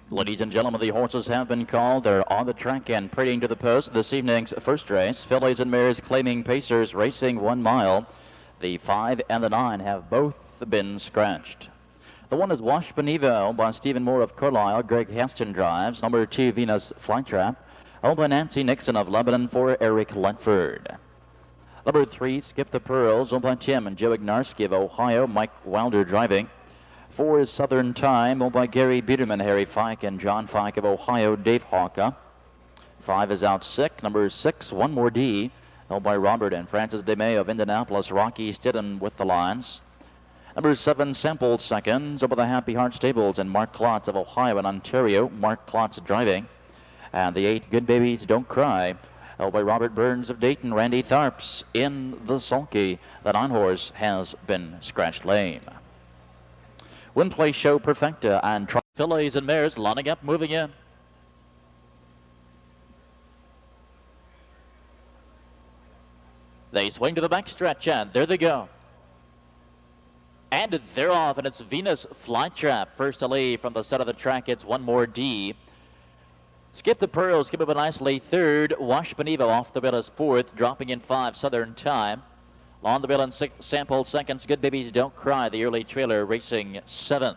Ladies and gentlemen, the horses have been called. They're on the track and parading to the post this evening's first race. Fillies and mares claiming pacers racing 1 mile. The 5 and the 9 have both been scratched. The one is WASHPA owned by Stephen Moore of Carlisle. Greg Haston drives. Number 2, Venus Flytrap, owned by Nancy Nixon of Lebanon for Eric Ledford. Number 3, Skip the Pearls, owned by Tim and Joe Ignarski of Ohio. Mike Wilder driving. 4 is Southern Time, owned by Gary Biederman, Harry Fike, and John Fike of Ohio, Dave Hawka. 5 is Out Sick. Number 6, One More D, owned by Robert and Francis DeMay of Indianapolis. Rocky Stidham with the lines. Number 7, Sample Seconds, owned by the Happy Heart Stables and Mark Klotz of Ohio and Ontario. Mark Klotz driving. And the 8, Good Babies Don't Cry, owned by Robert Burns of Dayton. Randy Tharps in the sulky. The 9 horse has been scratched lame. Win Play Show Perfecta and fillies and mares lining up, moving in. They swing to the backstretch and there they go. And they're off, and it's Venus Flytrap first to lead from the set of the track. It's One More D. Skip the Pearls, skip it nicely third. WASHPA off the bill is fourth, dropping in 5, Southern Time. On the bill in 6th, Sample Seconds, Good Babies Don't Cry, the early trailer, racing 7th.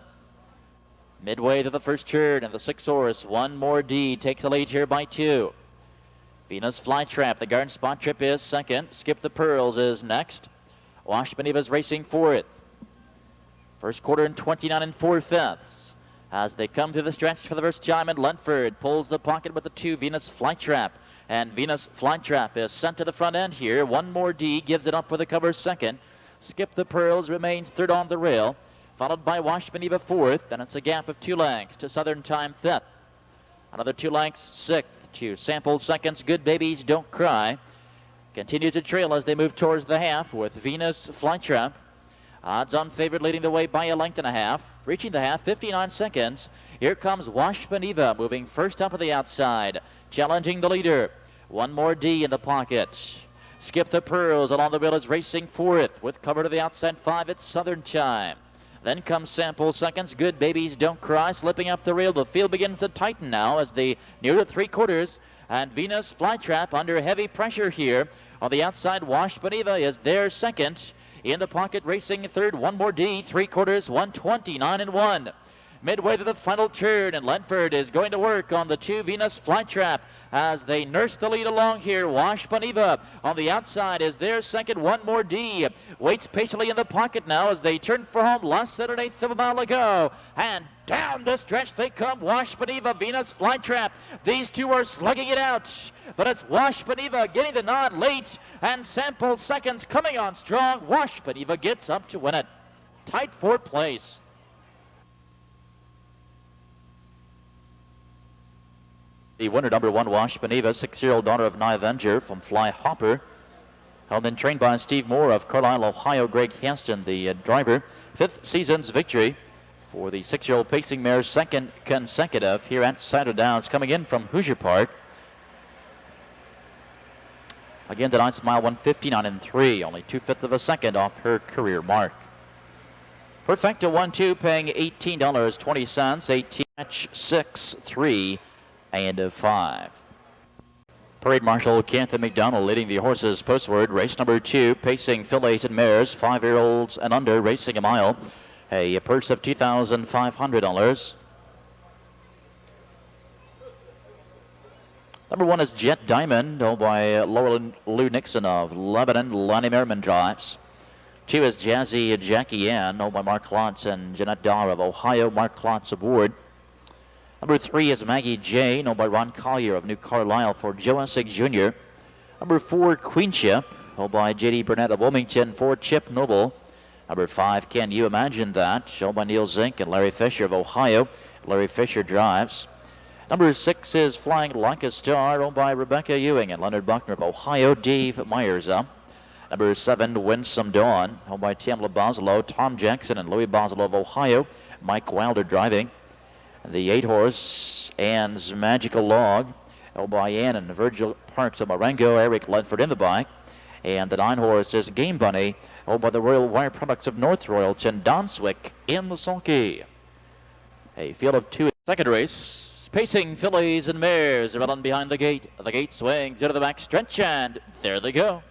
Midway to the first turn, and the 6 horse, One More D, takes the lead here by 2. Venus Flytrap, the Garden Spot Trip is 2nd. Skip the Pearls is next. WASHPA is racing 4th. First quarter in 29 4/5 as they come through the stretch for the first time, and Ledford pulls the pocket with the 2, Venus Flytrap. And Venus Flytrap is sent to the front end here. One More D gives it up for the cover 2nd. Skip the Pearls remains 3rd on the rail, followed by WASHPA 4th. And it's a gap of 2 lengths to Southern Time 5th. Another 2 lengths 6th to Sample Seconds, Good Babies Don't Cry. Continues to trail as they move towards the half with Venus Flytrap. Odds on favorite leading the way by a length and a half. Reaching the half, 59 seconds. Here comes WASHPA moving first up at the outside, challenging the leader. One More D in the pocket. Skip the Pearls along the rail is racing 4th with cover to the outside 5. It's Southern Time. Then comes Sample Seconds, Good Babies Don't Cry, slipping up the rail. The field begins to tighten now as they near the 3/4. And Venus Flytrap under heavy pressure here. On the outside, WASHPA is there 2nd. In the pocket, racing 3rd, One More D, 3/4, 129-1. Midway to the final turn, and Ledford is going to work on the 2, Venus Flytrap, as they nurse the lead along here. WASHPA on the outside is there 2nd, One More D. Waits patiently in the pocket now as they turn for home. Less than 1/8 of a mile to go. And down the stretch they come. WASHPA, Venus Flytrap. These 2 are slugging it out. But it's WASHPA getting the nod late. And Sample Seconds coming on strong. WASHPA gets up to win it. Tight 4th place. The winner, number 1, WASHPA, 6-year-old daughter of Nye Avenger from Fly Hopper. Held and trained by Steve Moore of Carlisle, Ohio. Greg Haston, the driver. 5th season's victory for the 6-year-old pacing mare, 2nd consecutive here at Scioto Downs, coming in from Hoosier Park. Again, tonight's mile 1:59.3, only 2/5 of a second off her career mark. Perfecta 1-2, paying $18.20, 18, match 6, 3, and 5. Parade Marshal Canton McDonald leading the horses postward. Race number 2, pacing fillies and mares, 5-year-olds and under, racing a mile. A purse of $2,500. Number 1 is Jet Diamond, owned by Laurel Lou Nixon of Lebanon. Lonnie Merriman drives. 2 is Jazzy JACKIEANNE, owned by Mark Klotz and Jeanette Dahr of Ohio. Mark Klotz aboard. Number 3 is Maggie J, owned by Ron Collier of New Carlisle for Joe Essig Jr. Number 4, QUEENSHIP, owned by J.D. Burnett of Wilmington for Chip Noble. Number 5, Can You Imagine That, owned by Neil Zink and Larry Fisher of Ohio. Larry Fisher drives. Number 6 is Flying Like a Star, owned by Rebecca Ewing and Leonard Buckner of Ohio. Dave Myers up. Number 7, Winsome Dawn, owned by Tamla Boslow, Tom Jackson and Louis Boslow of Ohio. Mike Wilder driving. The 8 horse, Anne's Magical Log, owned by Ann and Virgil Parks of Marengo. Eric Ledford in the bike. And the 9 horse is Game Bunny, owned by the Royal Wire Products of North Royalton. Don Swick in the sulky. A field of 2. Second race, pacing fillies and mares are running behind the gate. The gate swings into the back stretch, and there they go.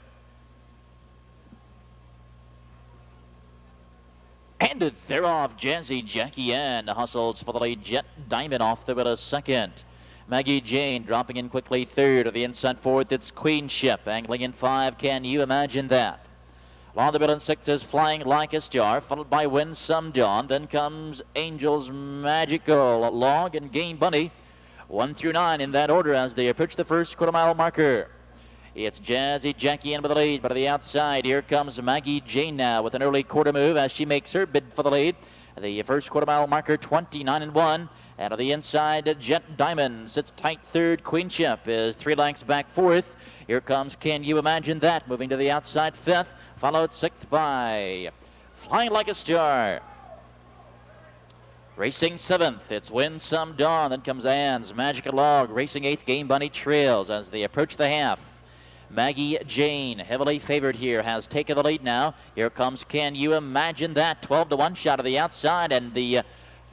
And they're off. Jazzy, JACKIEANNE hustles for the lead. Jet Diamond off the wheel second. Maggie Jane dropping in quickly third. To the inside fourth, it's Queenship. Angling in five, Can You Imagine That? Along the middle in six is Flying Like a Star, followed by Win Some Dawn. Then comes Angel's Magical, LAAG, and Game Bunny. 1 through 9 in that order as they approach the first quarter-mile marker. It's Jazzy, JACKIEANNE with the lead, but to the outside, here comes Maggie Jane now with an early quarter move as she makes her bid for the lead. The first quarter-mile marker, 29-1. And to the inside, Jet Diamond sits tight third. Queenship is 3 lengths back fourth. Here comes Can You Imagine That, moving to the outside fifth, followed sixth by Flying Like a Star. Racing seventh, it's Win Some Dawn. Then comes Anne's Magical LAAG. Racing eighth, Game Bunny trails as they approach the half. Maggie Jane, heavily favored here, has taken the lead now. Here comes Can You Imagine That, 12-1 shot to the outside, and the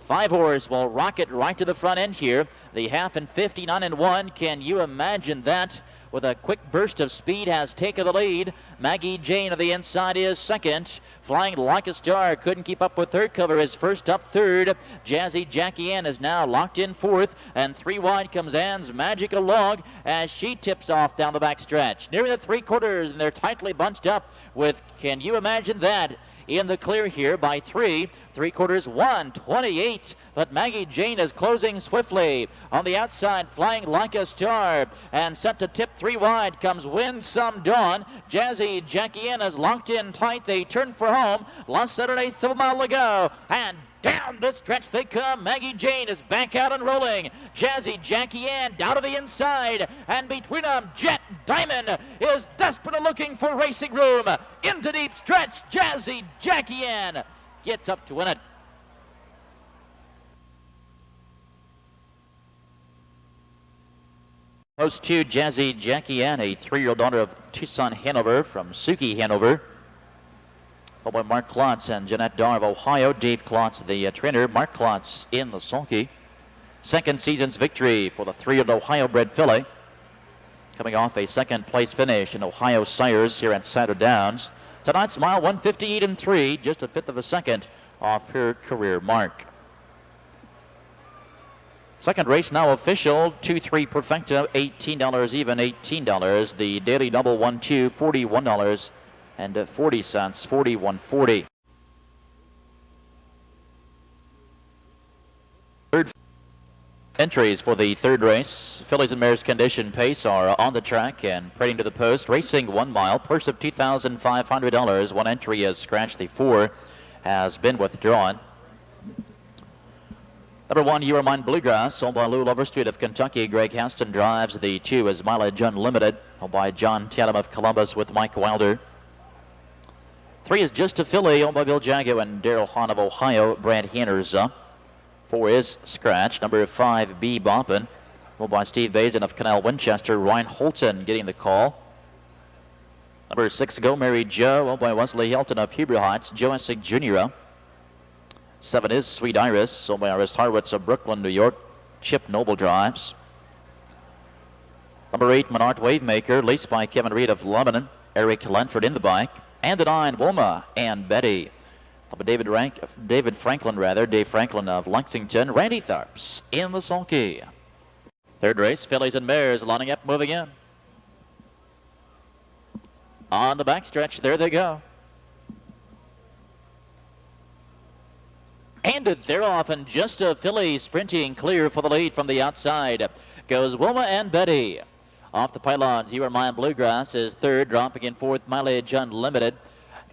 5-horse will rocket right to the front end here. The half and 59-1, Can You Imagine That, with a quick burst of speed, has taken the lead. Maggie Jane to the inside is second. Flying Like a Star couldn't keep up with third cover, is first up third. Jazzy, JACKIEANNE is now locked in fourth, and 3 wide comes Anne's Magical LAAG as she tips off down the back stretch. Nearing the 3/4, and they're tightly bunched up with Can You Imagine That in the clear here by 3 3/4, 1:28. But Maggie Jane is closing swiftly. On the outside, Flying Like a Star, and set to tip 3 wide comes Win Some Dawn. Jazzy, JACKIEANNE is locked in tight. They turn for home. Less than an eighth of a mile to go, and down the stretch they come. Maggie Jane is back out and rolling. Jazzy, JACKIEANNE down to the inside, and between them, Jet Diamond is desperately looking for racing room. Into deep stretch, Jazzy, JACKIEANNE gets up to win it. Post 2, Jazzy, JACKIEANNE, a 3-year-old daughter of Tucson, Hanover, from Suki, Hanover. By Mark Klotz and Jeanette Dar of Ohio. Dave Klotz, the trainer. Mark Klotz in the sulky. Second season's victory for the 3-year-old Ohio-bred filly, coming off a second-place finish in Ohio Sires here at Scioto Downs. Tonight's mile 158-3, just a fifth of a second off her career mark. Second race now official, 2-3 Perfecto, $18 even, $18. The daily double 1-2, $41 and 40 cents, $41.40. Third entries for the third race. Fillies and Mares Condition Pace are on the track and parading to the post. Racing 1 mile, purse of $2,500. One entry has scratched. The 4 has been withdrawn. Number 1, EWERMINE Bluegrass, owned by Lou Loverstreet of Kentucky. Greg Haston drives. The 2 is Mileage Unlimited, owned by John Tatum of Columbus with Mike Wilder. 3 is Just a Filly, owned by Bill Jago and Daryl Hahn of Ohio. Brad Hanners up. 4 is Scratch. Number 5, BOPPIN, owned by Steve Bazin of Canal Winchester. Ryan Holton getting the call. Number 6, Go Mary Joe, owned by Wesley Hilton of Huber Heights. Joe Essig Jr. 7 is Sweet Iris, owned by Iris Harwitz of Brooklyn, New York. Chip Noble drives. Number 8, MANNART Wavemaker, leased by Kevin Reed of Lebanon. Eric Lenford in the bike. And the 9, WILMA and Betty. Dave Franklin of Lexington. Randy Tharps in the sulky. Third race, Fillies and Mares lining up, moving in. On the backstretch, there they go. And they're off, and Just a Filly sprinting clear for the lead from the outside. Goes WILMA and Betty. Off the pylons, EWERMINE Bluegrass is third, dropping in fourth, Mileage Unlimited.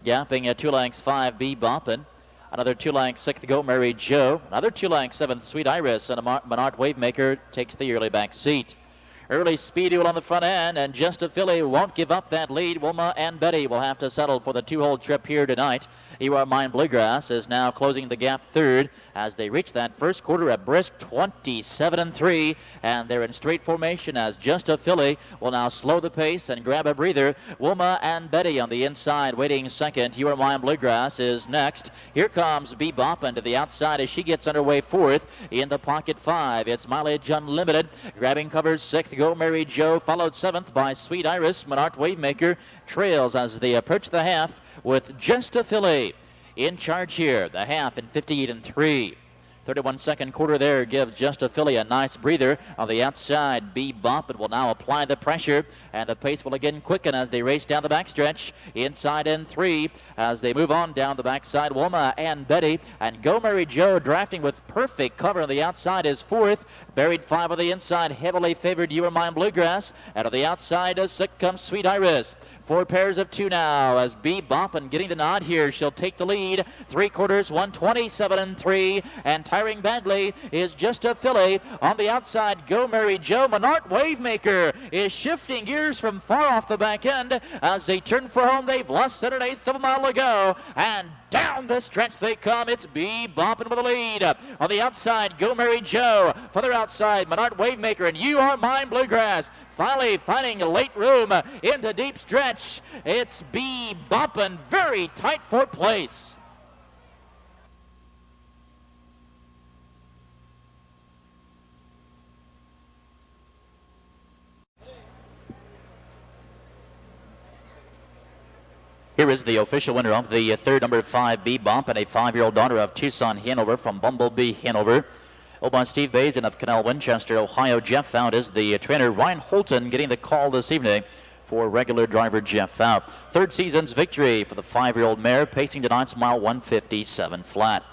Gapping at 2 lengths, 5, BOPPIN. Another 2 lengths, 6th, Go Mary Joe. Another 2 lengths, 7th, Sweet Iris. And a MANNART Wavemaker takes the early back seat. Early speed duel on the front end, and Just a Filly won't give up that lead. WILMA and Betty will have to settle for the 2-hole trip here tonight. EWERMINE Bluegrass is now closing the gap third as they reach that first quarter a brisk 27-3, and they're in straight formation as JUSTA Filly will now slow the pace and grab a breather. WILMA and Betty on the inside waiting second. EWERMINE Bluegrass is next. Here comes BOPPIN to the outside as she gets underway fourth. In the pocket five, it's Mileage Unlimited. Grabbing covers sixth, Go Mary Joe, followed seventh by Sweet Iris. MANNART Wavemaker trails as they approach the half with JUSTA Filly in charge here. The half in 58-3. 31-second quarter there gives JUSTA Filly a nice breather. On the outside, BOPPIN will now apply the pressure, and the pace will again quicken as they race down the backstretch. Inside in three as they move on down the backside. WILMA and Betty, and Go Mary Joe drafting with perfect cover on the outside is fourth. Buried five on the inside, heavily favored EWERMINE Bluegrass, and on the outside as six comes Sweet Iris. Four pairs of two now as BOPPIN getting the nod here. She'll take the lead. Three quarters, 127-3, and tiring badly is JUSTA Filly. On the outside, Go Mary Joe. MANNART Wavemaker is shifting gears from far off the back end as they turn for home. They've less than an eighth of a mile to go, and down the stretch they come. It's BOPPIN with the lead. On the outside, Go Mary Joe. Further outside, MANNART Wavemaker and EWERMINE Bluegrass. Finally finding a late room into deep stretch. It's BOPPIN, very tight for place. Here is the official winner of the third, number 5, BOPPIN, a 5-year-old daughter of Tucson Hanover from Bumblebee Hanover. Owned by Steve Bazin of Canal Winchester, Ohio. Jeff Fout is the trainer. Ryan Holton getting the call this evening for regular driver Jeff Fout. Third season's victory for the 5-year-old mare, pacing tonight's mile 157 flat.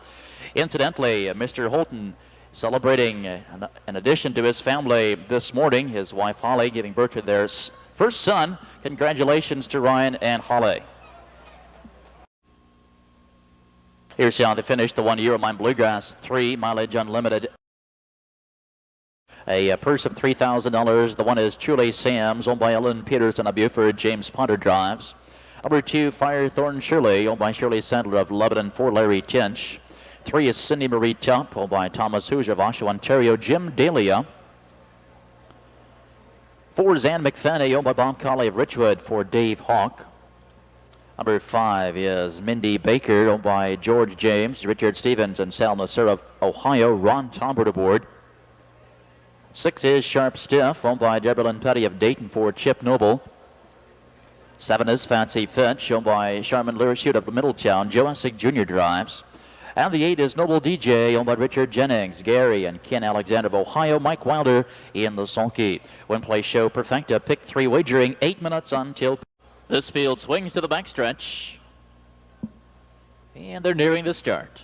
Incidentally, Mr. Holton celebrating an addition to his family this morning. His wife Holly giving birth to their first son. Congratulations to Ryan and Holly. Here's how they finished the 1 EWERMINE Bluegrass 3, Mileage Unlimited. A purse of $3,000. The one is Truly Sam's, owned by Ellen Peterson of Buford. James Potter drives. Number 2, FIRETHORN Shirley, owned by Shirley Sandler of Lebanon for Larry Tinch. 3 is Cindy Marie Tupp, owned by Thomas Hoosier of Oshawa, Ontario. Jim Dahlia. 4 is Ann McFannie, owned by Bob Colley of Richwood for Dave Hawk. Number 5 is Mindy Baker, owned by George James, Richard Stevens, and Sal Nasser of Ohio. Ron Tombert aboard. 6 is Sharp Stiff, owned by Deborah Lynn Petty of Dayton for Chip Noble. 7 is Fancy Fitch, owned by Sharman Lurishute of Middletown. Joe Essig Jr. drives. And the 8 is Noble DJ, owned by Richard Jennings, Gary, and Ken Alexander of Ohio. Mike Wilder in the sulky. Win Play Show Perfecta, pick 3 wagering, 8 minutes until. This field swings to the backstretch, and they're nearing the start.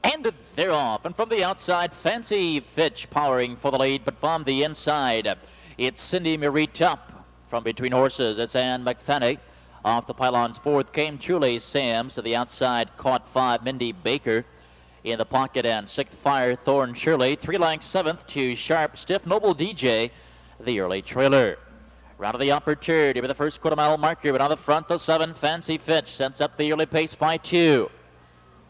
And they're off, and from the outside, Fancy Fitch powering for the lead, but from the inside, it's Cindy Marie Tupp. From between horses, it's Ann McFannie. Off the pylons, fourth came Truly Sam's. To the outside, caught 5, Mindy Baker. In the pocket, and sixth, FIRETHORN Shirley. 3 lengths, seventh to Sharp Stiff, Noble DJ, the early trailer. Round of the upper turn, here with the first quarter mile marker, but on the front, the 7, Fancy Fitch, sets up the early pace by 2.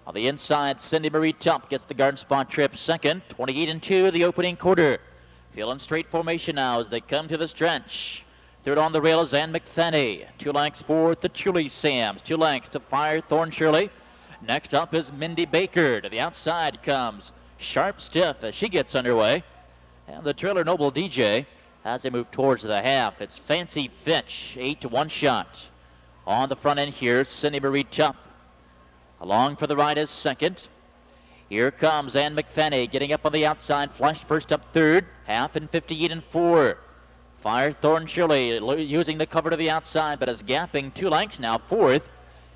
On the inside, Cindy Marie Tupp gets the guard spot trip second, 28-2, the opening quarter. Feeling straight formation now as they come to the stretch. Third on the rail is Ann McFannie. 2 lengths fourth to Truly Sam's. 2 lengths to FIRETHORN Shirley. Next up is Mindy Baker. To the outside comes Sharp Stiff as she gets underway. And the trailer, Noble DJ, as they move towards the half. It's Fancy Fitch, 8 to 1 shot. On the front end here, Cindy Marie Tupp. Along for the ride is second. Here comes Ann McFannie getting up on the outside. Flush first up third. Half in 58-4. FIRETHORN Shirley using the cover to the outside, but is gapping 2 lengths now. Fourth.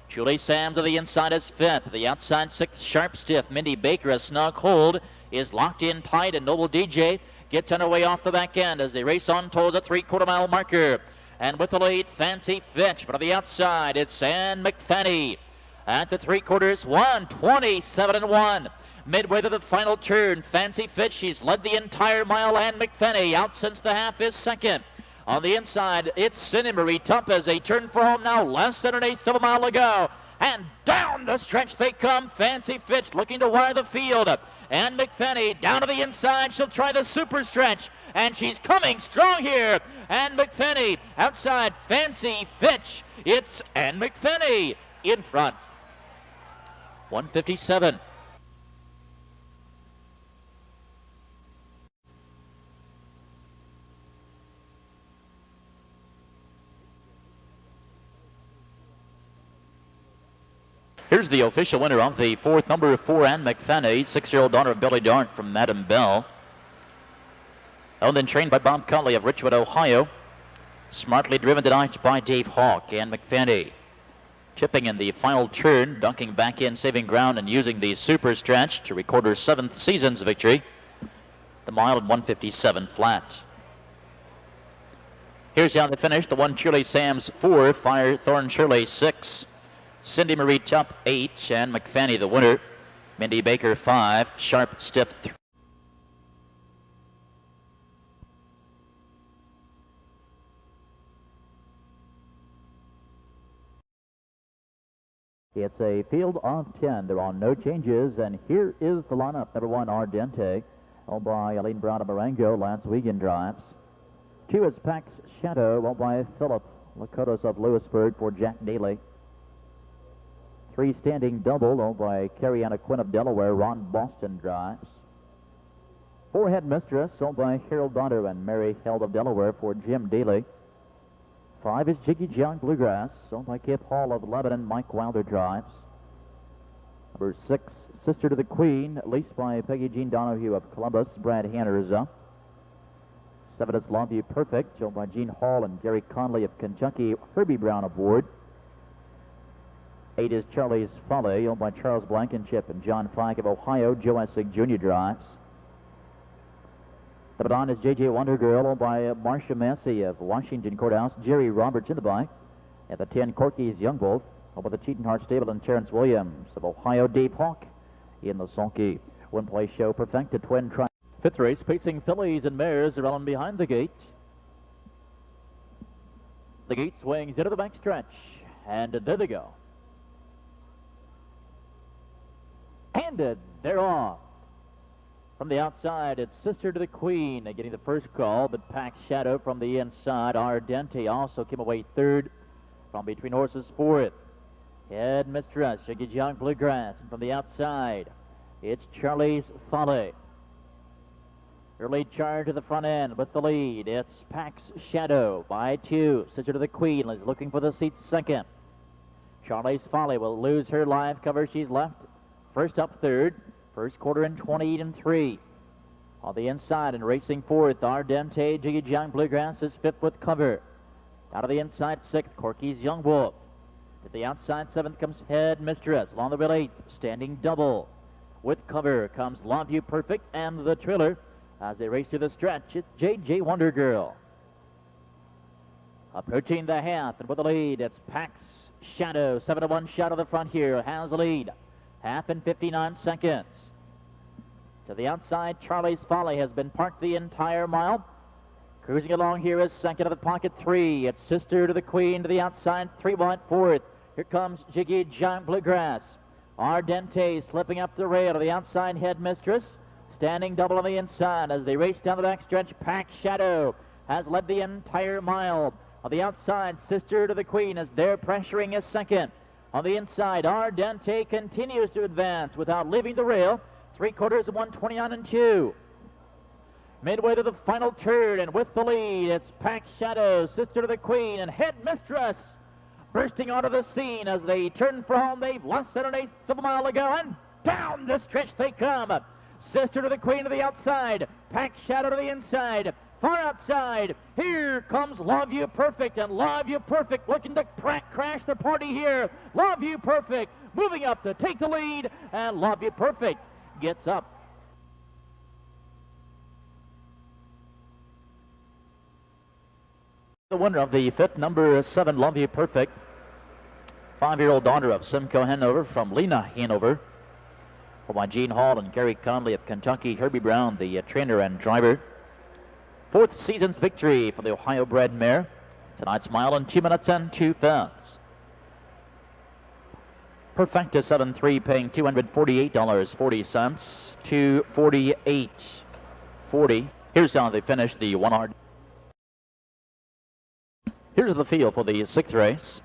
Truly Sam's to the inside is fifth. The outside sixth, Sharp Stiff. Mindy Baker, a snug hold, is locked in tight, and Noble DJ gets underway off the back end as they race on towards a 3/4 mile marker. And with the lead, Fancy Fitch. But on the outside, it's Ann McFannie. At the 3/4, 127-1. Midway to the final turn, Fancy Fitch, she's led the entire mile. Ann McFannie out since the half is second. On the inside, it's Cindy Marie Tup as they turn for home now. Less than an eighth of a mile to go. And down the stretch they come. Fancy Fitch looking to wire the field. And McFannie down to the inside. She'll try the super stretch. And she's coming strong here. And McFannie outside Fancy Fitch. It's Ann McFannie in front. 157. Here's the official winner of the fourth, number 4, Ann McFannie, 6-year-old daughter of Billy Dart from Madam Bell. Owned and trained by Bob Conley of Richwood, Ohio. Smartly driven tonight by Dave Hawk. Ann McFannie tipping in the final turn, dunking back in, saving ground, and using the super stretch to record her 7th season's victory. The mile at 157 flat. Here's how they finished. The one Shirley Sams 4, Firethorn Shirley 6. Cindy Marie Tup 8, and McFannie the winner. Mindy Baker 5, Sharp Stiff 3. It's a field of 10. There are no changes, and here is the lineup. Number 1, Ardente, owned by Eileen Brown of Marengo, Lance Wiegand drives. 2 is Pax Shadow, owned by Philip Lakotos of Lewisburg for Jack Daly. 3, Standing Double, owned by Carrie-Anna Quinn of Delaware, Ron Boston drives. 4, Headmistress, owned by Harold Donner and Mary Held of Delaware for Jim Daly. 5 is JIGEJOG Bluegrass, owned by Kip Hall of Lebanon, Mike Wilder drives. Number 6, Sister to the Queen, leased by Peggy Jean Donahue of Columbus, Brad Hanner is up. 7 is Love You Perfect, owned by Gene Hall and Gary Conley of Kentucky, Herbie Brown aboard. 8 is Charlie's Folly, owned by Charles Blankenship and John Fike of Ohio. Joe Essig Jr. drives. Number 9 is JJ Wonder Girl, owned by Marcia Massey of Washington Courthouse. Jerry Roberts in the bike. At the 10, CORKY'S Young Wolf, owned by the Cheaton Heart Stable and Terrence Williams of Ohio. Dave Hawk in the sulky. One-place show, Perfect, a twin try. 5th race, pacing fillies and mares are running behind the gate. The gate swings into the back stretch, and there they go. And they're off. From the outside, it's Sister to the Queen getting the first call, but Pax Shadow from the inside. Ardente also came away 3rd. From between horses, 4th. Headmistress, JIGEJOG Bluegrass. And from the outside, it's Charlie's Folly. Early charge to the front end with the lead. It's Pax Shadow by 2. Sister to the Queen is looking for the seat 2nd. Charlie's Folly will lose her live cover. She's left first up 3rd. First quarter in 28 and 3. On the inside and racing 4th, Ardente, JIGEJOG Bluegrass is 5th with cover. Out of the inside 6th, CORKY'S Young Wolf. To the outside 7th comes Headmistress. Along the rail 8th, Standing Double. With cover comes Love You Perfect and the Triller. As they race to the stretch, it's JJ Wonder Girl. Approaching the half, and with the lead, it's Pax Shadow. 7-1 shot of the front here, has the lead. Half in 59 seconds. To the outside, Charlie's Folly has been parked the entire mile. Cruising along here is 2nd of the pocket 3. It's Sister to the Queen to the outside, 3 wide 4th. Here comes JIGEJOG Bluegrass. Ardente slipping up the rail to the outside, Headmistress. Standing Double on the inside as they race down the backstretch. Pax Shadow has led the entire mile. On the outside, Sister to the Queen as they're pressuring is 2nd. On the inside, Ardente continues to advance without leaving the rail. 3/4 of 129 and 2. Midway to the final turn, and with the lead, it's Pax Shadow, Sister to the Queen, and Headmistress bursting onto the scene as they turn for home. They've less than an eighth of a mile to go, and down the stretch they come. Sister to the Queen to the outside, Pax Shadow to the inside. Far outside, here comes Love You Perfect, and Love You Perfect looking to crash the party here. Love You Perfect moving up to take the lead, and Love You Perfect gets up. The winner of the 5th, number 7, Love You Perfect, 5-year-old daughter of Simcoe Hanover from Lena Hanover, by Gene Hall and Gary Conley of Kentucky. Herbie Brown, the trainer and driver. 4th season's victory for the Ohio-bred mare. Tonight's mile in 2 minutes and 2/5. Perfecta 7-3 paying $248.40. $248.40. Here's how they finished the 1 hour. Here's the field for the 6th race.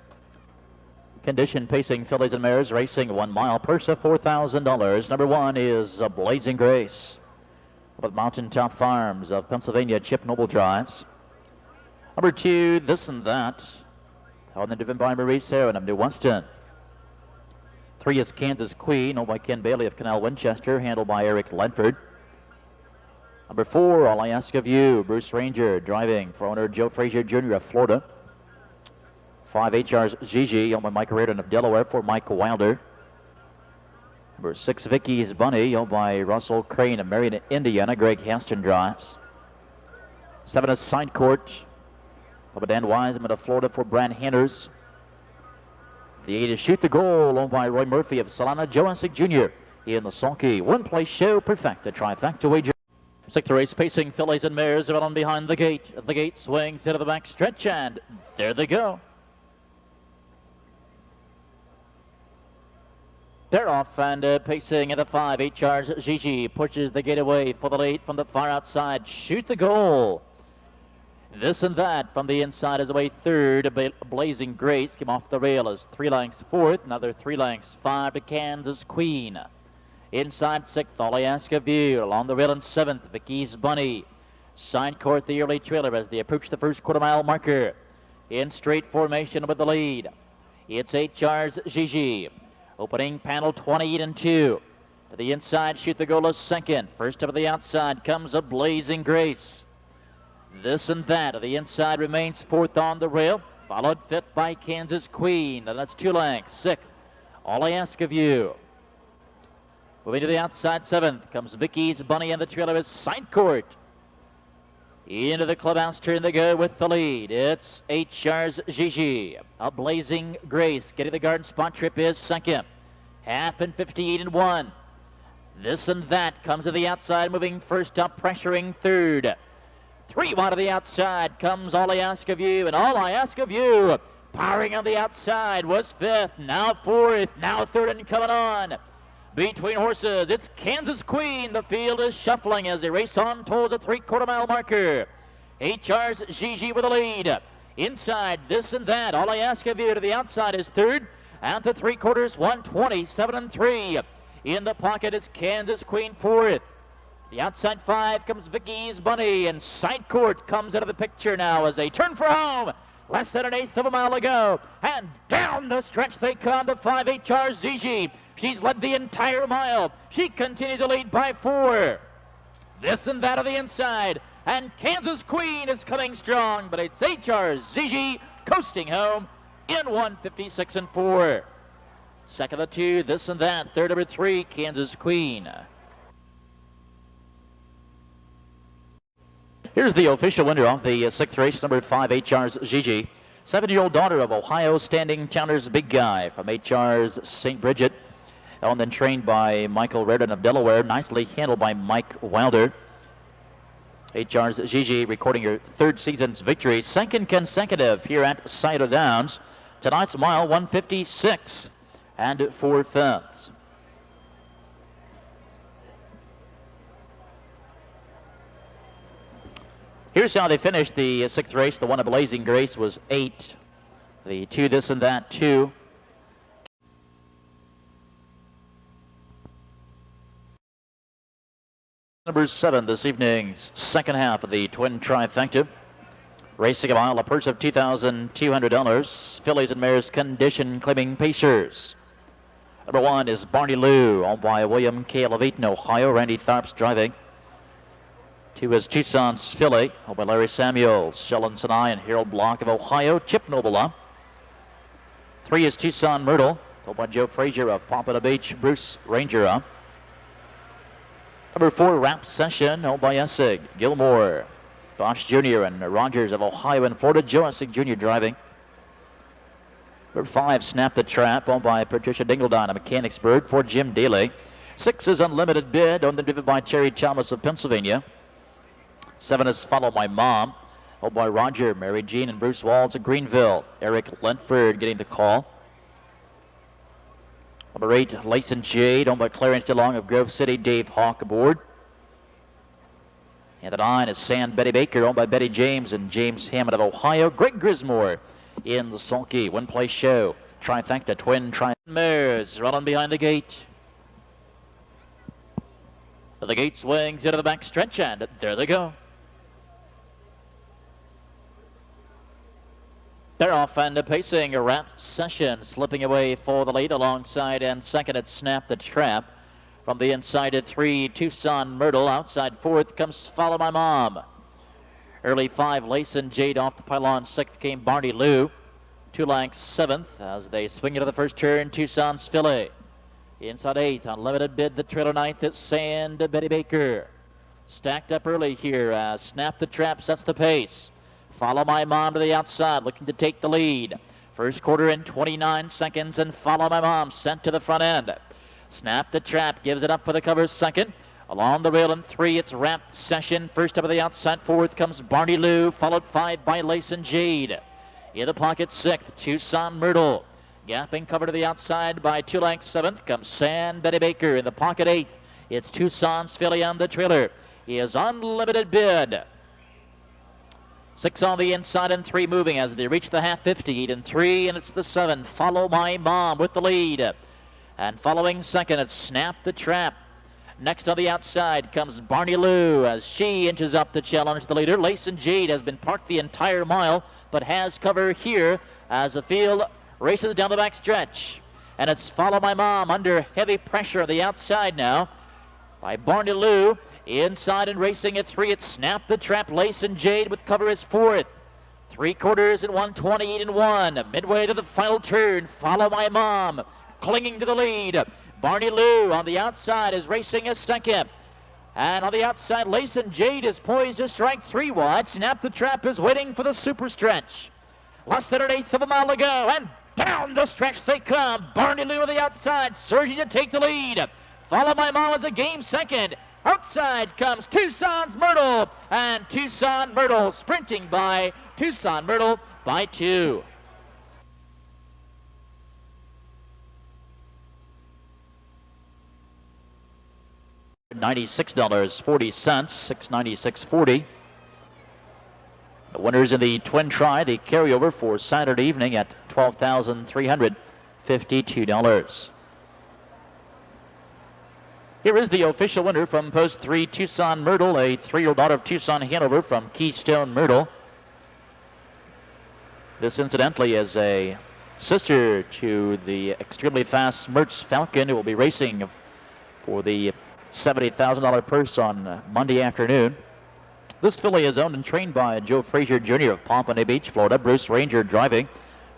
Condition pacing fillies and mares racing 1 mile. Purse of $4,000. Number 1 is a Blazing Grace with Mountaintop Farms of Pennsylvania. Chip Noble drives. Number 2, This and That, on the driven by Maurice Heron of New Weston. 3 is Kansas Queen, owned by Ken Bailey of Canal Winchester, handled by Eric Ledford. Number 4, All I Ask of You, Bruce Ranger, driving for owner Joe Frazier Jr. of Florida. 5, HR's Gigi, owned by Mike Reardon of Delaware for Mike Wilder. Number 6, Vicky's Bunny, owned by Russell Crane of Marion, Indiana. Greg Haston drives. 7 is Side Court, owned by Dan Wiseman of Florida for Brad Hanners. The 8 is Shoot the Goal, owned by Roy Murphy of Solana. Joe Essick Jr. in the sulky. 1-place show, Perfecta trifecta wager. 6th race pacing fillies and mares are on behind the gate. The gate swings into the back stretch, and there they go. They're off and pacing at the 5. 8 Gigi pushes the gate away for the lead from the far outside. Shoot the Goal. This and That from the inside is away 3rd. Blazing Grace came off the rail as 3 lengths 4th. Another 3 lengths 5 to Kansas Queen. Inside 6th, All I Ask of You. Along the rail in 7th, Vicky's Bunny. Side Court, the early trailer as they approach the first quarter-mile marker. In straight formation with the lead, it's 8 Gigi. Opening panel 28 and 2. To the inside, Shoot the Goal is 2nd. First up to the outside comes a Blazing Grace. This and That to the inside remains 4th on the rail. Followed 5th by Kansas Queen. And that's 2 lengths. 6th, All I Ask of You. Moving to the outside 7th comes Vicky's Bunny, and the trailer is Side Court. Into the clubhouse turn they go with the lead. It's 8 Gigi. A Blazing Grace getting the garden spot. Trip is 2nd. Half and 58 and 1. This and That comes to the outside, moving first up, pressuring 3rd. 3 wide to the outside comes All I Ask of You, and All I Ask of You powering on the outside was 5th, now 4th, now 3rd and coming on. Between horses, it's Kansas Queen. The field is shuffling as they race on towards the 3/4-mile marker. 8 Gigi with the lead. Inside, This and That, All I Ask of You to the outside is 3rd. At the 3/4, 127 and 3. In the pocket, it's Kansas Queen 4th. The outside 5 comes Vicky's Bunny, and Side Court comes out of the picture now as they turn for home. Less than 1/8 of a mile to go, and down the stretch they come to 5 Gigi. She's led the entire mile. She continues to lead by 4. This and That on the inside, and Kansas Queen is coming strong, but it's Gigi coasting home in 1:56 and 4. Second of 2, This and That. Third, number 3, Kansas Queen. Here's the official winner of the 6th race, number 5, Gigi. 7-year-old daughter of Ohio Standing Towners Big Guy from St. Bridget. Owned and trained by Michael Reardon of Delaware. Nicely handled by Mike Wilder. 8 Gigi recording her 3rd season's victory. 2nd consecutive here at Scioto Downs. Tonight's mile 1:56 and 4/5. Here's how they finished the 6th race. The one of Blazing Grace was 8. The 2 This and That 2. Number 7 this evening's second half of the twin trifecta. Racing a mile, a purse of $2,200. Fillies and mares condition claiming pacers. Number 1 is Barney Lou, owned by William K. Levite in Ohio. Randy Tharp's driving. 2 is TUCSON'S filly, owned by Larry Samuels, Sheldon Sinai, and Harold Block of Ohio. Chip Noble. 3 is Tucson Myrtle, owned by Joe Frazier of Pompano Beach. Bruce Ranger. Number 4, Rap Session, owned by Essig, Gilmore, Bosch Jr. and Rogers of Ohio and Florida. Joe Essig Jr. driving. Number 5, Snap the Trap, owned by Patricia Dingledine of Mechanicsburg for Jim Daly. 6 is Unlimited Bid, owned and driven by Terry Thomas of Pennsylvania. 7 is Follow My Mom. Oh Boy Roger, Mary Jean, and Bruce Walls of Greenville. Eric Lentford getting the call. Number 8, Layson Jade, owned by Clarence DeLong of Grove City. Dave Hawk aboard. And the 9 is Sand Betty Baker, owned by Betty James and James Hammond of Ohio. Greg Grismore in the sulky one-place show. Trifecta, twin mares running behind the gate. The gate swings into the back stretch, and there they go. They're off and pacing a wrap session, slipping away for the lead alongside, and second at Snap the Trap. From the inside at 3, Tucson Myrtle. Outside 4th comes Follow My Mom. Early 5, Layson Jade off the pylon. 6th came Barney Lou. 2 lengths 7th as they swing into the first turn, Tucson's Fillet. Inside 8, Unlimited Bid, the trailer 9th at Sand Betty Baker. Stacked up early here as Snap the Trap sets the pace. Follow My Mom to the outside, looking to take the lead. First quarter in 29 seconds, and Follow My Mom sent to the front end. Snap the Trap gives it up for the cover second. Along the rail in 3, it's Wrap Session. First up of the outside 4th comes Barney Lou, followed 5 by Layson Jade. In the pocket 6th, Tucson Myrtle. Gapping cover to the outside by 2 lengths 7th comes Sand Betty Baker. In the pocket 8th, it's Tucson's Filly on the trailer. He is Unlimited Bid. 6 on the inside and 3 moving as they reach the half 50. 8 and 3, and it's the 7, Follow My Mom with the lead. And following second, it's Snap the Trap. Next on the outside comes Barney Lou as she inches up to challenge the leader. Layson Jade has been parked the entire mile, but has cover here as the field races down the back stretch. And it's Follow My Mom under heavy pressure on the outside now by Barney Lou. Inside and racing at 3, it's Snap the Trap. Layson Jade with cover is 4th. 3 quarters at 128 and 1. Midway to the final turn, Follow My Mom clinging to the lead. Barney Lou on the outside is racing a second. And on the outside, Layson Jade is poised to strike 3 wide. Snap the Trap is waiting for the super stretch. Less than an 1/8 of a mile to go, and down the stretch they come. Barney Lou on the outside, surging to take the lead. Follow My Mom is a game second. Outside comes Tucson's Myrtle, and Tucson Myrtle sprinting by Tucson Myrtle by 2. $96.40, $696.40. The winners in the twin try, the carryover for Saturday evening at $12,352. Here is the official winner from post 3, Tucson Myrtle, a 3-year-old daughter of Tucson Hanover from Keystone Myrtle. This incidentally is a sister to the extremely fast Mertz Falcon, who will be racing for the $70,000 purse on Monday afternoon. This filly is owned and trained by Joe Frazier Jr. of Pompano Beach, Florida. Bruce Ranger driving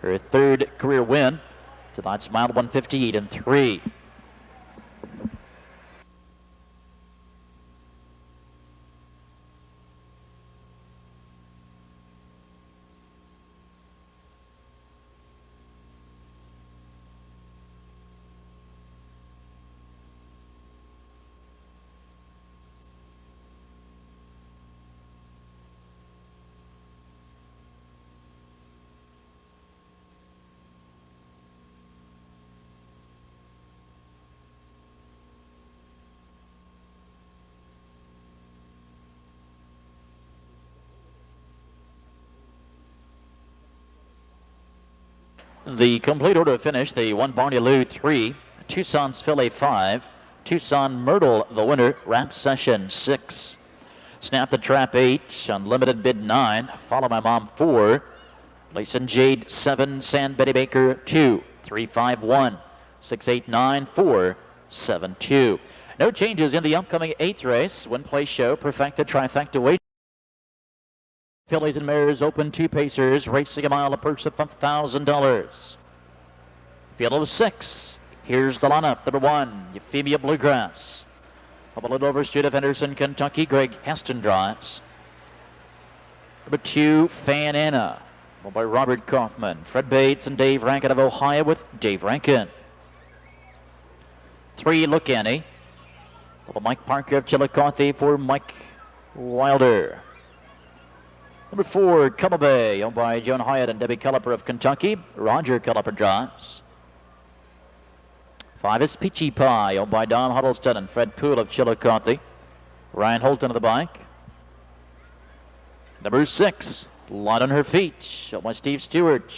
her 3rd career win. Tonight's mile 158 and 3. The complete order of finish, the 1 Barney Lou 3, Tucson's Fillet 5, Tucson Myrtle the winner, Wrap Session 6, Snap the Trap 8, Unlimited Bid 9, Follow My Mom 4, Layson Jade 7, Sand Betty Baker 2, 3, 5, 1, 6, 8, 9, 4, 7, 2. No changes in the upcoming 8th race. Win, play, show, perfecta, trifecta, wait. Fillies and mares open 2 pacers, racing a mile, a purse of $1,000. Field of 6. Here's the lineup. Number 1, Euphemia Bluegrass. Up a little over Street of Henderson, Kentucky, Greg Heston drives. Number 2, Fan Anna, by Robert Kaufman. Fred Bates and Dave Rankin of Ohio with Dave Rankin. 3, Look Annie. Mike Parker of Chillicothe for Mike Wilder. Number 4, Cullibay, owned by Joan Hyatt and Debbie Culliper of Kentucky. Roger Culliper drives. 5 is Peachy Pie, owned by Don Huddleston and Fred Poole of Chillicothe. Ryan Holton of the bike. Number 6, Light on Her Feet, owned by Steve Stewart,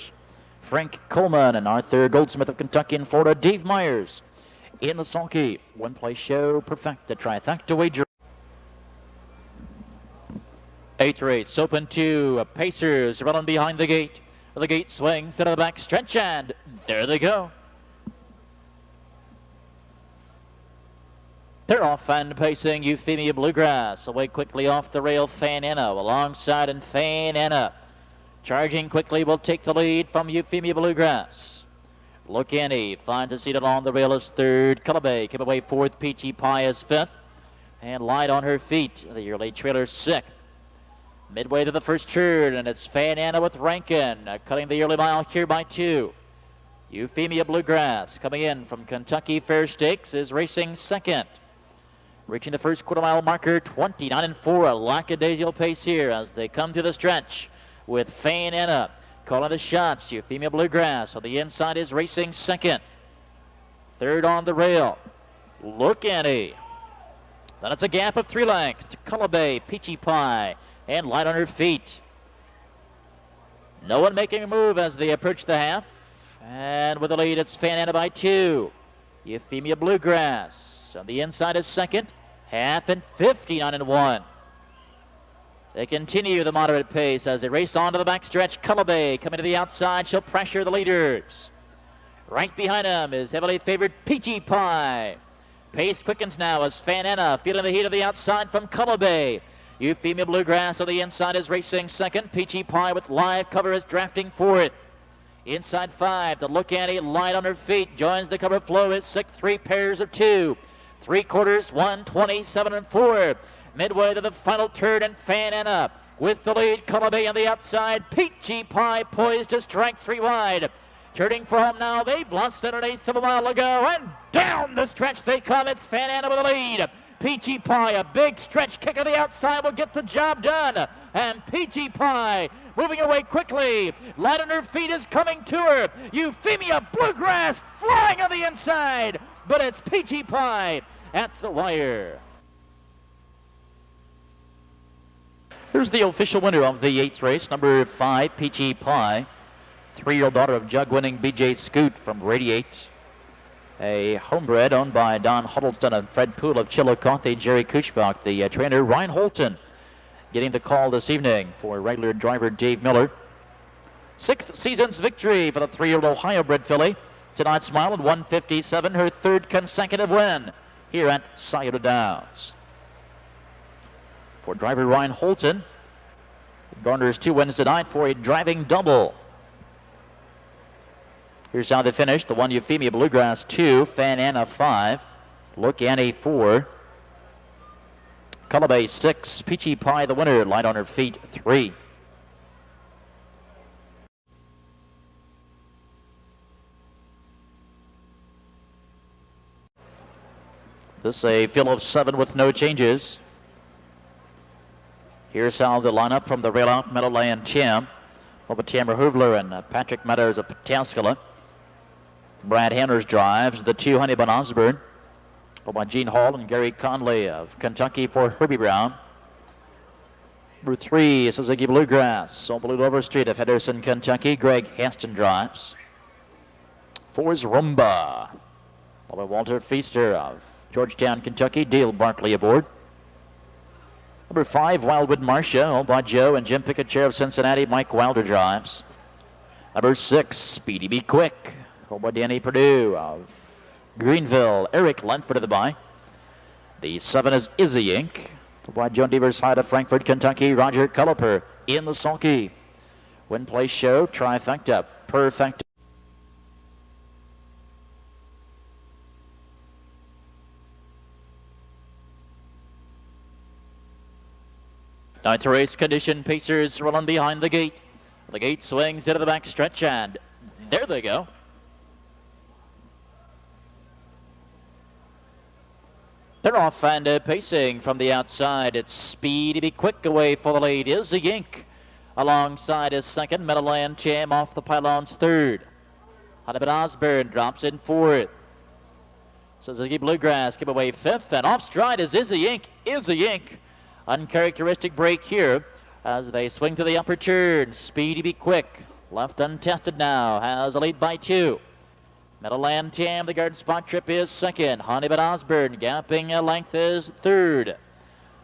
Frank Coleman and Arthur Goldsmith of Kentucky and Florida. Dave Myers in the sulky. One play show, perfecta, trifecta wager. 8th race, open 2, Pacers running behind the gate. The gate swings into the back stretch, and there they go. They're off and pacing Euphemia Bluegrass. Away quickly off the rail, Fan Anna alongside, and Fan Anna charging quickly will take the lead from Euphemia Bluegrass. Look Annie finds a seat along the rail as 3rd. Cullibay came away 4th. Peachy Pie is 5th. And Light on Her Feet, the yearly trailer, 6th. Midway to the first turn, and it's Fan Anna with Rankin cutting the early mile here by 2. Euphemia Bluegrass coming in from Kentucky Fair Stakes is racing 2nd. Reaching the first quarter mile marker, 29-4, a lackadaisical pace here as they come to the stretch with Fan Anna calling the shots. Euphemia Bluegrass on the inside is racing 2nd. 3rd on the rail, Look Annie. Then it's a gap of 3 lengths to Cullibay, Peachy Pie, and Light on Her Feet. No one making a move as they approach the half. And with the lead, it's Fan Anna by 2. Euphemia Bluegrass on the inside is 2nd. Half and 59-1. They continue the moderate pace as they race on to the backstretch. Cullibay coming to the outside. She'll pressure the leaders. Right behind him is heavily favored Peachy Pie. Pace quickens now as Fan Anna feeling the heat of the outside from Cullibay. Euphemia Bluegrass on the inside is racing 2nd. Peachy Pie with live cover is drafting 4th. Inside 5 to Look Annie, Light on Her Feet. Joins the cover flow is 6th. 3 pairs of 2. 3/4, 127-4. Midway to the final turn, and Fan Anna with the lead. Cullibay on the outside. Peachy Pie poised to strike 3 wide. Turning for home now. They've lost it an 1/8 of a mile ago, and down the stretch they come. It's Fan Anna with the lead. Peachy Pie, a big stretch kick of the outside will get the job done. And Peachy Pie moving away quickly. Light on Her Feet is coming to her. Euphemia Bluegrass flying on the inside. But it's Peachy Pie at the wire. Here's the official winner of the 8th race, number 5, Peachy Pie. 3-year-old daughter of jug-winning B.J. Scoot from Radiate. A homebred owned by Don Huddleston and Fred Poole of Chillicothe. Jerry Kuchbach, the trainer. Ryan Holton getting the call this evening for regular driver Dave Miller. 6th season's victory for the 3-year-old Ohio-bred filly. Tonight's mile at 1:57, her 3rd consecutive win here at Scioto Downs. For driver Ryan Holton, garners 2 wins tonight for a driving double. Here's how they finished. The 1 Euphemia Bluegrass 2, Fan Anna 5, Look Annie 4, Cullibay 6, Peachy Pie the winner, Light on Her Feet 3. This a fill of 7 with no changes. Here's how the lineup from the rail out Meadowland Champ over Tamara Hoovler and Patrick Meadows of Pataskala. Brad Hanners drives the 2 Honeybun Osborne by Gene Hall and Gary Conley of Kentucky for Herbie Brown. Number 3 Suzuki Bluegrass on Blue Dover Street of Henderson, Kentucky. Greg Haston drives. 4 is Rumba by Walter Feaster of Georgetown, Kentucky. Dale Barkley aboard. Number 5, Wildwood Marcia, owned by Joe and Jim Pickett, chair of Cincinnati. Mike Wilder drives. Number 6, Speedy Be Quick, owned by Danny Perdue of Greenville. Eric Lenford of the bye. The 7 is Izzy Inc., owned by Joan Devers Hyde of Frankfort, Kentucky. Roger Culliper in the sulky. Win place show, trifecta, perfect. 9th race condition, Pacers rolling behind the gate. The gate swings into the back stretch, and there they go. They're off and pacing from the outside. It's Speedy Be Quick away for the lead. Is the Ink Alongside is second. Meadowland Jam off the pylons third. Honeybit Osborne drops in fourth. Suzuki Bluegrass give away fifth, and off stride is Izzy Inc. Izzy Inc. Uncharacteristic break here as they swing to the upper turn. Speedy Be Quick, left untested now, has a lead by 2. Meadowland Jam, the guard spot trip is second. Honeybit Osborne gapping a length is third.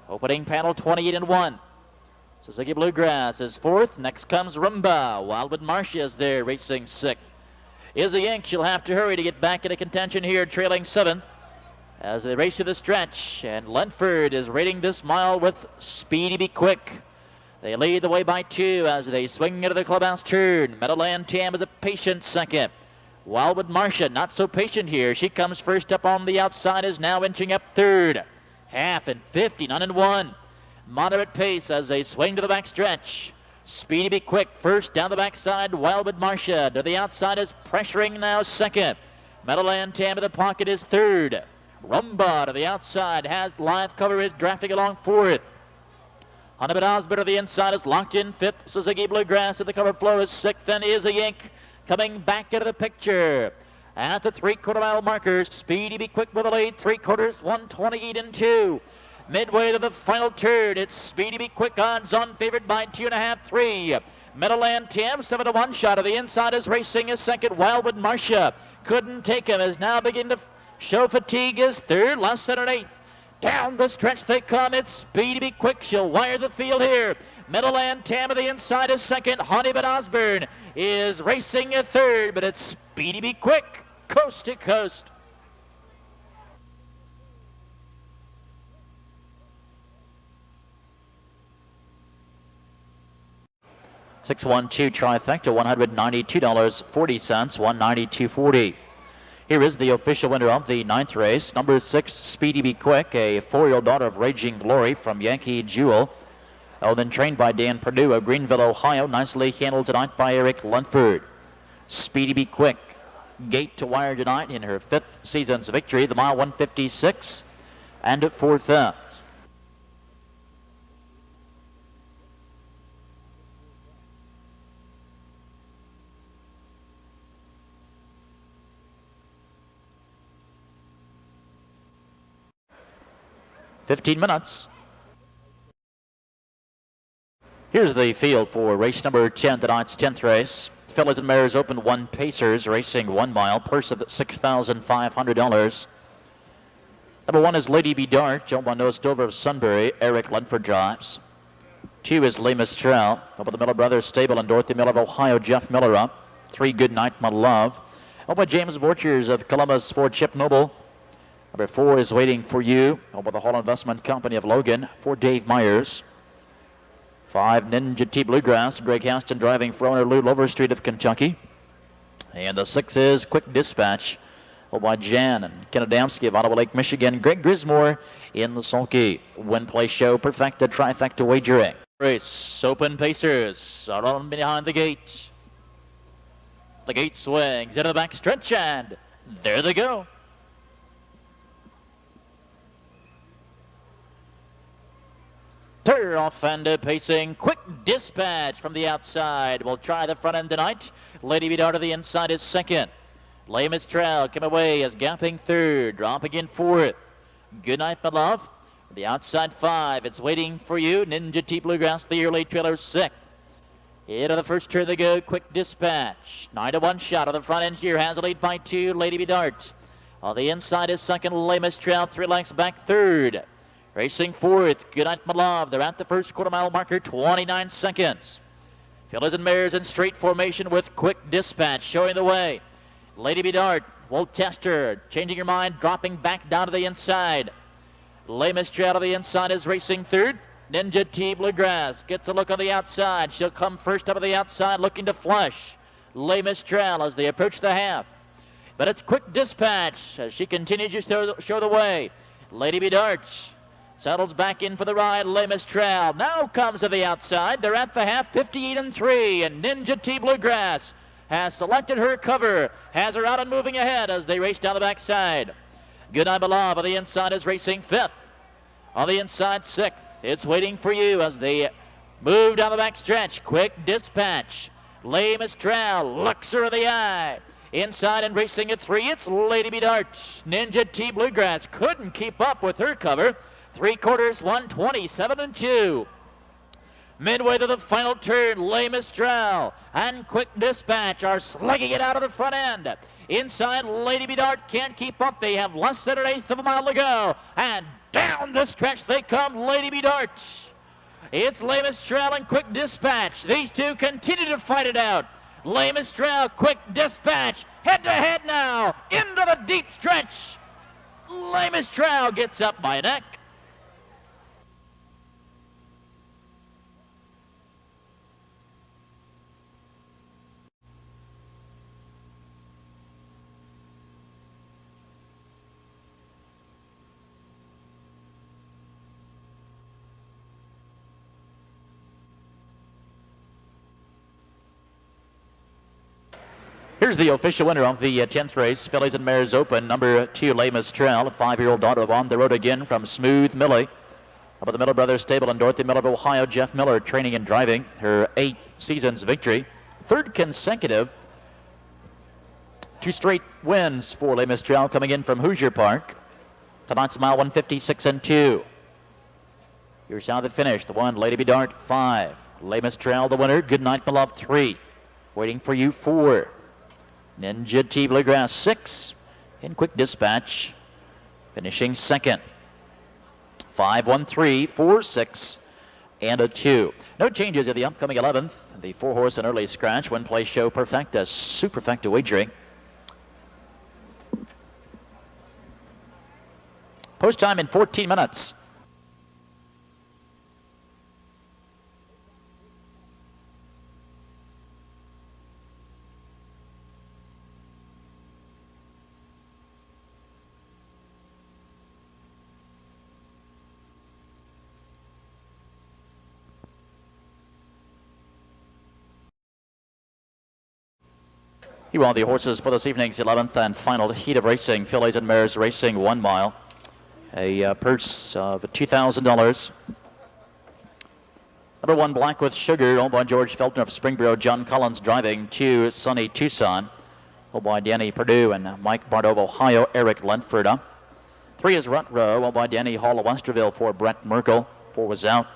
Opening panel 28 and 1. Suzuki Bluegrass is fourth. Next comes Rumba. Wildwood Marcia is there racing sixth. Izzy Inc. She'll have to hurry to get back into contention here, trailing seventh as they race to the stretch. And Lenford is rating this mile with Speedy Be Quick. They lead the way by 2 as they swing into the clubhouse turn. Meadowland Tam is a patient second. Wildwood Marcia not so patient here. She comes first up on the outside, is now inching up third. Half and 50, none and 1. Moderate pace as they swing to the back stretch. Speedy Be Quick first down the backside. Wildwood Marcia to the outside is pressuring now second. Meadowland Tam in the pocket is third. Rumba to the outside has live cover, is drafting along fourth. Honeybit Osborne to the inside is locked in fifth. Suzuki Bluegrass at the cover floor is sixth, and Izzy Inc. coming back into the picture. At the 3/4 mile markers, Speedy Be Quick with a lead, 3/4, 128 and 2. Midway to the final turn, it's Speedy Be Quick, odds on favored by 2.5, 3. Meadowland Tam, 7 to 1 shot of the inside is racing a second. Wildwood Marcia couldn't take him, is now beginning to show fatigue, is third, less than an eighth. Down the stretch they come, it's Speedy Be Quick, she'll wire the field here. Meadowland Tam of the inside is second. Honeybit Osborne is racing a third, but it's Speedy Be Quick, coast to coast. $612 trifecta, $192.40, $192.40. Here is the official winner of the 9th race, number 6, Speedy Be Quick, a 4-year-old daughter of Raging Glory from Yankee Jewel. Then trained by Dan Perdue of Greenville, Ohio. Nicely handled tonight by Eric Lunford. Speedy Be Quick, gate to wire tonight in her 5th season's victory, the mile 156 and 4/5. $15 minutes. Here's the field for race number 10, tonight's 10th race. Fillies and Mares Open 1 Pacers, racing 1 mile, purse of $6,500. Number 1 is Lady Be Dart, owned by Noah Stover of Sunbury. Eric Lunford drives. 2 is Les Mistral, owned by the Miller Brothers Stable and Dorothy Miller of Ohio. Jeff Miller up. 3 Good Night My Love, owned by James Borchers of Columbus for Chip Noble. Number 4 is Waiting for You, owned by the Hall Investment Company of Logan for Dave Myers. 5 Ninja T Bluegrass, Greg Haston driving for owner Lou Loverstreet of Kentucky. And the 6 is Quick Dispatch, owned by Jan and Ken Adamski of Ottawa Lake, Michigan. Greg Grismore in the sulky. Win Play Show, Perfecta Trifecta Wagering. Race Open Pacers are on behind the gate. The gate swings into the back stretch, and there they go. Turn off and pacing. Quick Dispatch from the outside. We'll try the front end tonight. Lady Be Dart to the inside is second. Les Mistral came away as gapping third. Dropping in fourth. Good Night My Love. The outside 5. It's Waiting for You. Ninja T Bluegrass, the early trailer, sixth. Into the first turn they go. Quick Dispatch. 9 to 1 shot on the front end here. Has a lead by 2. Lady Be Dart. On the inside is second. Les Mistral, 3 lengths back third. Racing fourth, Good Night My Love. They're at the first quarter mile marker, 29 seconds. Fillies and Mares in straight formation with Quick Dispatch showing the way. Lady Be Dart will test her, changing her mind, dropping back down to the inside. Les Mistral to the inside is racing third. Ninja T Bluegrass gets a look on the outside. She'll come first up on the outside, looking to flush Les Mistral as they approach the half. But it's Quick Dispatch as she continues to show the way. Lady Be Dart settles back in for the ride. Les Mistral now comes to the outside. They're at the half, 58 and 3. And Ninja T Bluegrass has selected her cover, has her out and moving ahead as they race down the backside. Good Night My Love on the inside is racing fifth. On the inside, sixth. It's Waiting for You as they Move down the back stretch. Quick Dispatch. Les Mistral looks her in the eye. Inside and racing at 3, it's Lady B Dart. Ninja T Bluegrass couldn't keep up with her cover. 3/4, 127 and 2. Midway to the final turn, Les Mistral and Quick Dispatch are slugging it out of the front end. Inside, Lady B Dart can't keep up. They have less than 1/8 of a mile to go. And down the stretch they come, Lady B Dart. It's Les Mistral and Quick Dispatch. These two continue to fight it out. Les Mistral, Quick Dispatch, head to head now, into the deep stretch. Les Mistral gets up by a neck. Here's the official winner of the 10th race, Fillies and Mares Open, number 2, Les Mistral, a 5-year-old daughter of On the Road Again from Smooth Millie. Up at the Miller Brothers Stable in Dorothy Miller of Ohio, Jeff Miller training and driving, her 8th season's victory. 3rd consecutive. 2 straight wins for Les Mistral coming in from Hoosier Park. Tonight's mile 156 and 2. Here's how they finished. The 1, Lady B Dart, 5. Les Mistral, the winner. Good Night, My Love, 3. Waiting for You, 4. Ninja T Bluegrass, 6. And Quick Dispatch finishing 2nd. 5, 1, 3, 4, 6, and a 2. No changes in the upcoming 11th. The 4-horse and early scratch, one place show Perfecta, Superfecta wagering. Post time in 14 minutes. Here are the horses for this evening's 11th and final heat of racing. Fillies and Mares Racing 1 mile. A purse of $2,000. Number 1, Black with Sugar, owned by George Felton of Springboro. John Collins driving. 2, Sunny Tucson, owned by Danny Perdue and Mike Bardo of Ohio. Eric Lentford. 3 is Rut Row, owned by Danny Hall of Westerville for Brett Merkel. 4 was out.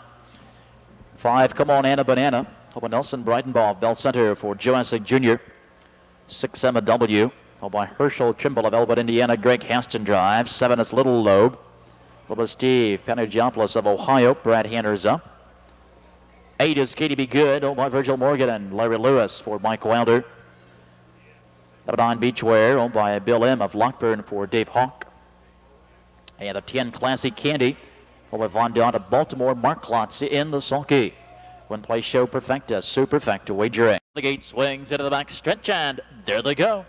5, Come On Anna Banana, owned by Nelson Brightenbaugh of Bell Center for Joe Essig Jr. 6, Emma W, followed by Herschel Trimble of Elwood, Indiana. Greg Haston drives. 7 is Little Lobe, followed by Steve Panagopoulos of Ohio. Brad Hanners up. 8 is Katie Be Good, owned by Virgil Morgan and Larry Lewis for Mike Wilder. Number 9, Beachwear, owned by Bill M. of Lockburn for Dave Hawk. And a 10, Classy Candy, owned by Von Don of Baltimore. Mark Klotz in the sulky. One place show Perfecta, Superfecta wagering. The gate swings into the back stretch, and there they go.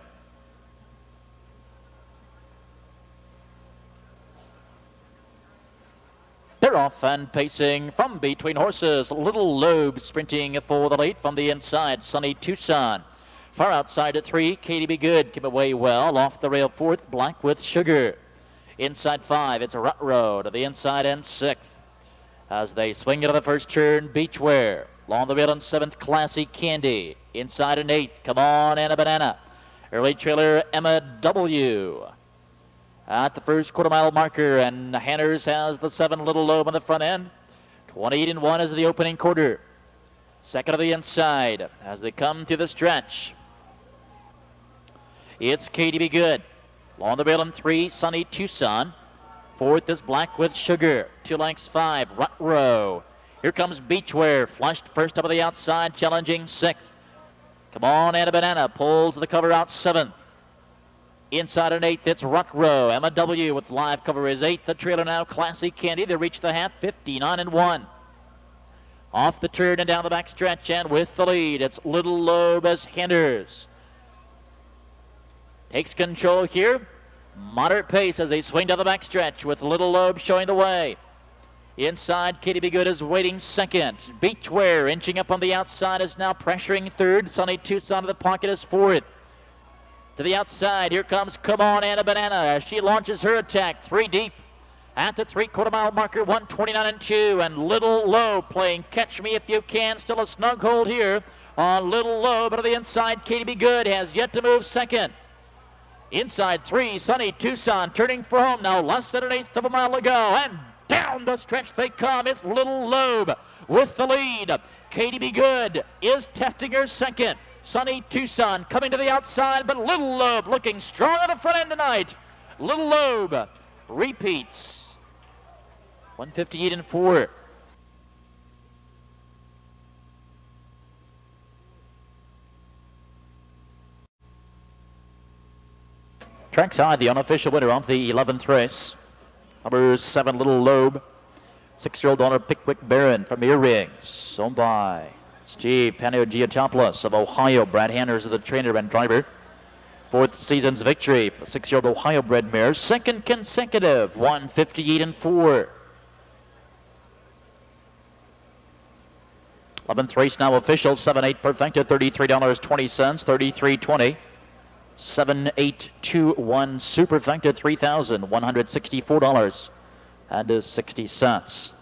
They're off and pacing from between horses. Little Lobe sprinting for the lead from the inside. Sunny Tucson. Far outside at 3, Katie Be Good came away well. Off the rail 4th, Black with Sugar. Inside 5, it's Rut Row to the inside and 6th. As they swing into the first turn, Beachwear. Along the rail in 7th, Classy Candy. Inside an 8th, Come On Anna Banana. Early trailer, Emma W. At the first quarter-mile marker, and Hanners has the 7, Little Lobe on the front end. 28 and 1 is the opening quarter. Second of the inside as they come through the stretch. It's Katie Be Good. Along the rail in 3, Sunny Tucson. 4th is Black with Sugar. 2 lengths 5, Rut Row. Here comes Beachwear, flushed first up of the outside, challenging 6th. Come On Anna Banana pulls the cover out 7th. Inside an 8th, it's Rut Row. Emma W with live cover is 8th. The trailer now, Classy Candy. They reach the half, 59 and 1. Off the turn and down the back stretch, and with the lead, it's Little Lobe as Hinders. Takes control here. Moderate pace as they swing down the back stretch with Little Lobe showing the way. Inside, Katie Be Good is waiting 2nd. Beachwear inching up on the outside is now pressuring 3rd. Sunny Tucson to the pocket is 4th. To the outside, here comes Come On Anna Banana as she launches her attack. 3 deep. At the 3/4 mile marker, 129 and 2, and Little Low playing Catch Me If You Can. Still a snug hold here on Little Low, but on the inside, Katie Be Good has yet to move second. Inside 3, Sunny Tucson turning for home now, less than an eighth of a mile to go, and down the stretch they come. It's Little Lobe with the lead. Katie Be Good is testing her second. Sunny Tucson coming to the outside, but Little Lobe looking strong on the front end tonight. Little Lobe repeats. 158 and 4. Trackside, the unofficial winner of the 11th race. Number 7, Little Lobe. 6-year-old daughter Pickwick Barron from Earrings, owned by Steve Panagiotis of Ohio. Brad Hanners is the trainer and driver. 4th season's victory for the 6-year-old Ohio-bred mare. 2nd consecutive, 158 and 4. 11th race now official. 7-8 perfected, $33.20, 33.20. 7-8-2-1 superfected, $3,164 and 60 cents.